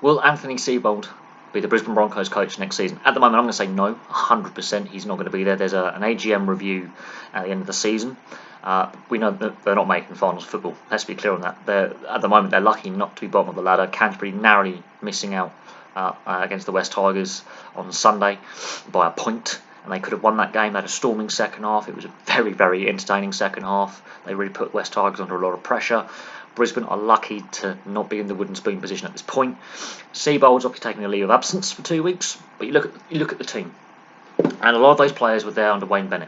Will Anthony Seibold be the Brisbane Broncos coach next season? At the moment, I'm going to say no, 100%. He's not going to be there. There's an AGM review at the end of the season. We know that they're not making finals football. Let's be clear on that. At the moment, they're lucky not to be bottom of the ladder. Canterbury narrowly missing out against the West Tigers on Sunday by a point, and they could have won that game. They had a storming second half. It was a very, very entertaining second half. They really put West Tigers under a lot of pressure. Brisbane are lucky to not be in the wooden spoon position at this point. Seibold's obviously taking a leave of absence for 2 weeks, but you look at the team, and a lot of those players were there under Wayne Bennett.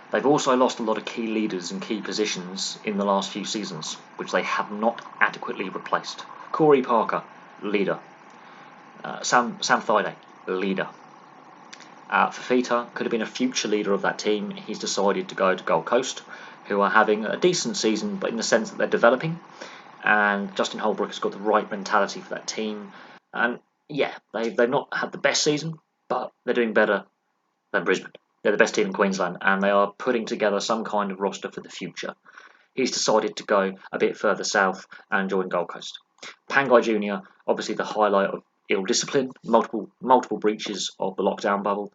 They've also lost a lot of key leaders and key positions in the last few seasons, which they have not adequately replaced. Corey Parker, leader. Sam Thaiday, leader. Fafita could have been a future leader of that team. He's decided to go to Gold Coast, who are having a decent season, but in the sense that they're developing. And Justin Holbrook has got the right mentality for that team. And yeah, they've not had the best season, but they're doing better than Brisbane. They're the best team in Queensland, and they are putting together some kind of roster for the future. He's decided to go a bit further south and join Gold Coast. Pangai Jr., obviously the highlight of ill discipline, multiple breaches of the lockdown bubble.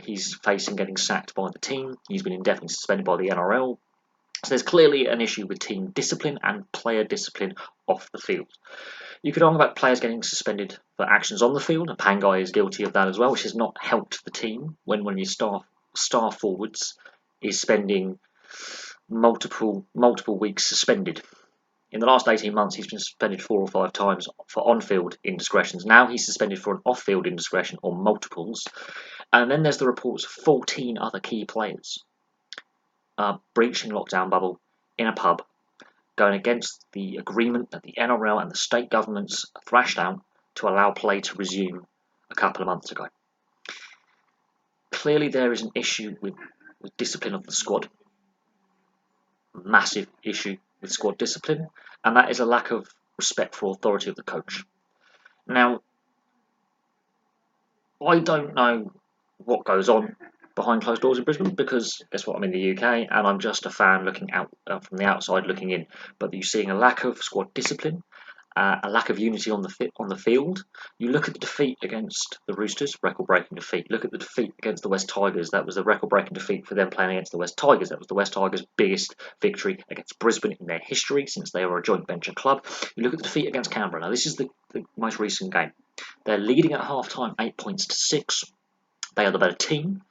He's facing getting sacked by the team. He's been indefinitely suspended by the NRL. So there's clearly an issue with team discipline and player discipline off the field. You could argue about players getting suspended for actions on the field, and Pangai is guilty of that as well, which has not helped the team when your star forwards is spending multiple weeks suspended. In the last 18 months, he's been suspended 4 or 5 times for on-field indiscretions. Now he's suspended for an off-field indiscretion or multiples. And then there's the reports of 14 other key players breaching lockdown bubble in a pub, going against the agreement that the NRL and the state governments thrashed out to allow play to resume a couple of months ago. Clearly there is an issue with discipline of the squad. Massive issue with squad discipline, and that is a lack of respect for authority of the coach. Now, I don't know what goes on behind closed doors in Brisbane, because guess what, I'm in the UK and I'm just a fan looking out from the outside looking in. But you're seeing a lack of squad discipline, a lack of unity on the field. You look at the defeat against the Roosters, record-breaking defeat. Look at the defeat against the West Tigers. That was a record-breaking defeat for them playing against the West Tigers. That was the West Tigers' biggest victory against Brisbane in their history since they were a joint venture club. You look at the defeat against Canberra. Now, this is the most recent game. They're leading at half-time 8 points to 6. They are the better team.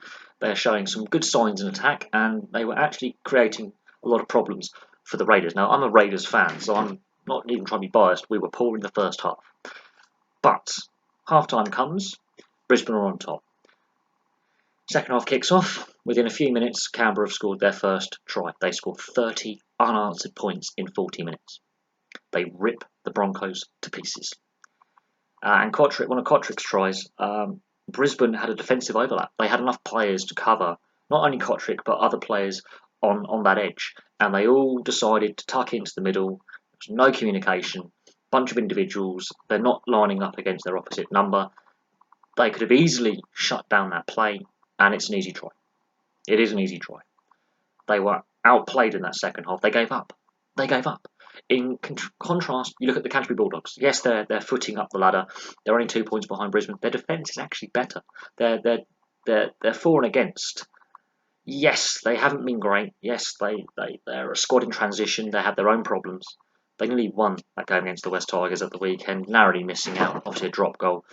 They're showing some good signs in attack, and they were actually creating a lot of problems for the Raiders. Now, I'm a Raiders fan, so I'm not even trying to be biased. We were poor in the first half. But half-time comes, Brisbane are on top. Second half kicks off. Within a few minutes, Canberra have scored their first try. They scored 30 unanswered points in 40 minutes. They rip the Broncos to pieces. And one of Kotrick's tries, Brisbane had a defensive overlap. They had enough players to cover not only Kotrick but other players on that edge, and they all decided to tuck into the middle. There's no communication, bunch of individuals. They're not lining up against their opposite number. They could have easily shut down that play, and it's an easy try. It is an easy try. They were outplayed in that second half. They gave up. In contrast, you look at the Canterbury Bulldogs. Yes, they're footing up the ladder. They're only 2 points behind Brisbane. Their defence is actually better. They're for and against. Yes, they haven't been great. Yes, they're a squad in transition. They have their own problems. They nearly won that game against the West Tigers at the weekend, narrowly missing out. Obviously, a drop goal,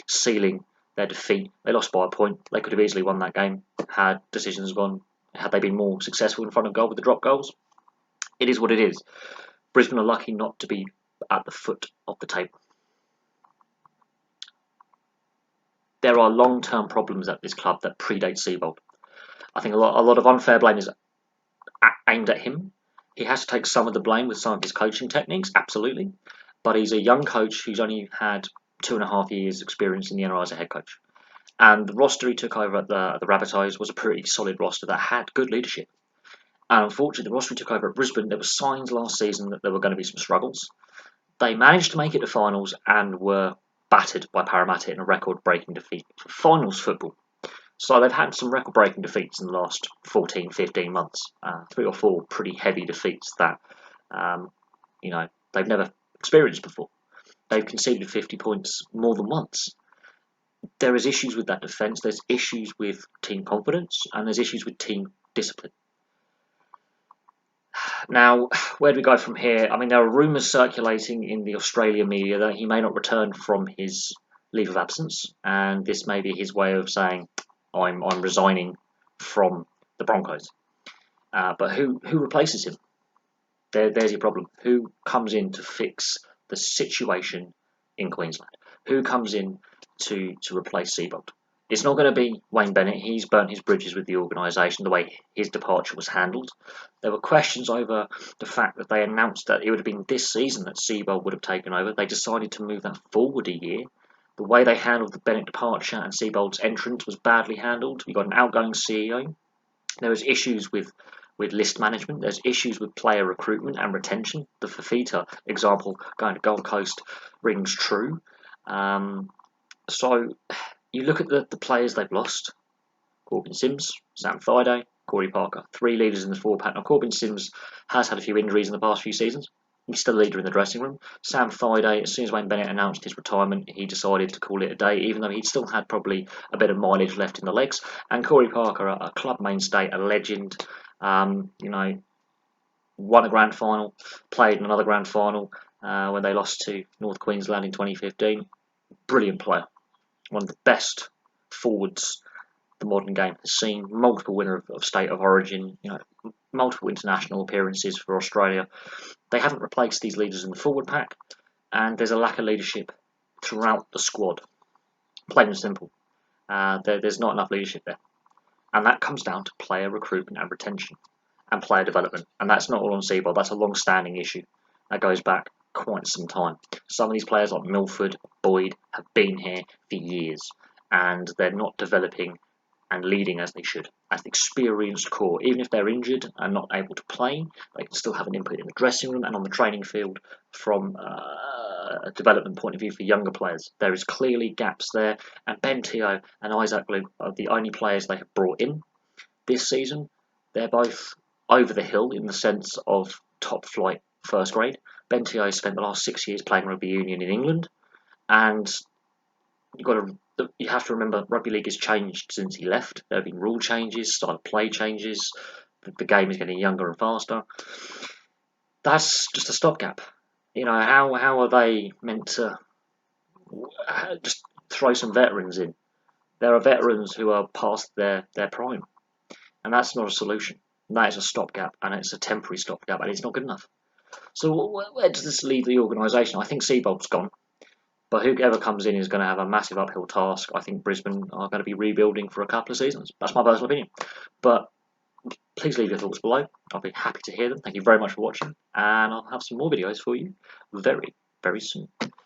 sealing their defeat. They lost by a point. They could have easily won that game had decisions gone. Had they been more successful in front of goal with the drop goals. It is what it is. Brisbane are lucky not to be at the foot of the table. There are long-term problems at this club that predate Seibold. I think a lot of unfair blame is aimed at him. He has to take some of the blame with some of his coaching techniques, absolutely. But he's a young coach who's only had 2.5 years experience in the NRL as a head coach. And the roster he took over at the Rabbitohs was a pretty solid roster that had good leadership. And unfortunately, the roster he took over at Brisbane, there were signs last season that there were going to be some struggles. They managed to make it to finals and were battered by Parramatta in a record-breaking defeat for finals football. So they've had some record-breaking defeats in the last 14, 15 months. 3 or 4 pretty heavy defeats that, they've never experienced before. They've conceded 50 points more than once. There is issues with that defence, there's issues with team confidence, and there's issues with team discipline. Now, where do we go from here? I mean, there are rumours circulating in the Australian media that he may not return from his leave of absence, and this may be his way of saying, I'm resigning from the Broncos. But who replaces him? There's your problem. Who comes in to fix the situation in Queensland? Who comes in to replace Seibold? It's not going to be Wayne Bennett. He's burnt his bridges with the organisation, the way his departure was handled. There were questions over the fact that they announced that it would have been this season that Seibold would have taken over. They decided to move that forward a year. The way they handled the Bennett departure and Seibold's entrance was badly handled. We got an outgoing CEO. There was issues with list management. There's issues with player recruitment and retention. The Fafita example going to Gold Coast rings true. So you look at the players they've lost. Corbin Sims, Sam Thaiday, Corey Parker. 3 leaders in the 4-pack. Now, Corbin Sims has had a few injuries in the past few seasons. He's still a leader in the dressing room. Sam Thaiday, as soon as Wayne Bennett announced his retirement, he decided to call it a day, even though he'd still had probably a bit of mileage left in the legs. And Corey Parker, a club mainstay, a legend, won a grand final, played in another grand final when they lost to North Queensland in 2015. Brilliant player. One of the best forwards the modern game has seen. Multiple winner of State of Origin, multiple international appearances for Australia. They haven't replaced these leaders in the forward pack, and there's a lack of leadership throughout the squad. Plain and simple. There's not enough leadership there. And that comes down to player recruitment and retention and player development. And that's not all on Seibold, that's a long-standing issue. That goes back quite some time. Some of these players like Milford, Boyd have been here for years, and they're not developing and leading as they should. As the experienced core, even if they're injured and not able to play, they can still have an input in the dressing room and on the training field from a development point of view for younger players. There is clearly gaps there, and Ben Teo and Isaac Blue are the only players they have brought in this season. They're both over the hill in the sense of top flight first grade. Ben Teo spent the last 6 years playing rugby union in England, and you have to remember rugby league has changed since he left. There have been rule changes, style of play changes. The game is getting younger and faster. That's just a stopgap. How are they meant to just throw some veterans in? There are veterans who are past their prime, and that's not a solution. That is a stopgap, and it's a temporary stopgap, and it's not good enough. So where does this leave the organisation? I think Seibold's gone. But whoever comes in is going to have a massive uphill task. I think Brisbane are going to be rebuilding for a couple of seasons. That's my personal opinion. But please leave your thoughts below. I'll be happy to hear them. Thank you very much for watching. And I'll have some more videos for you very, very soon.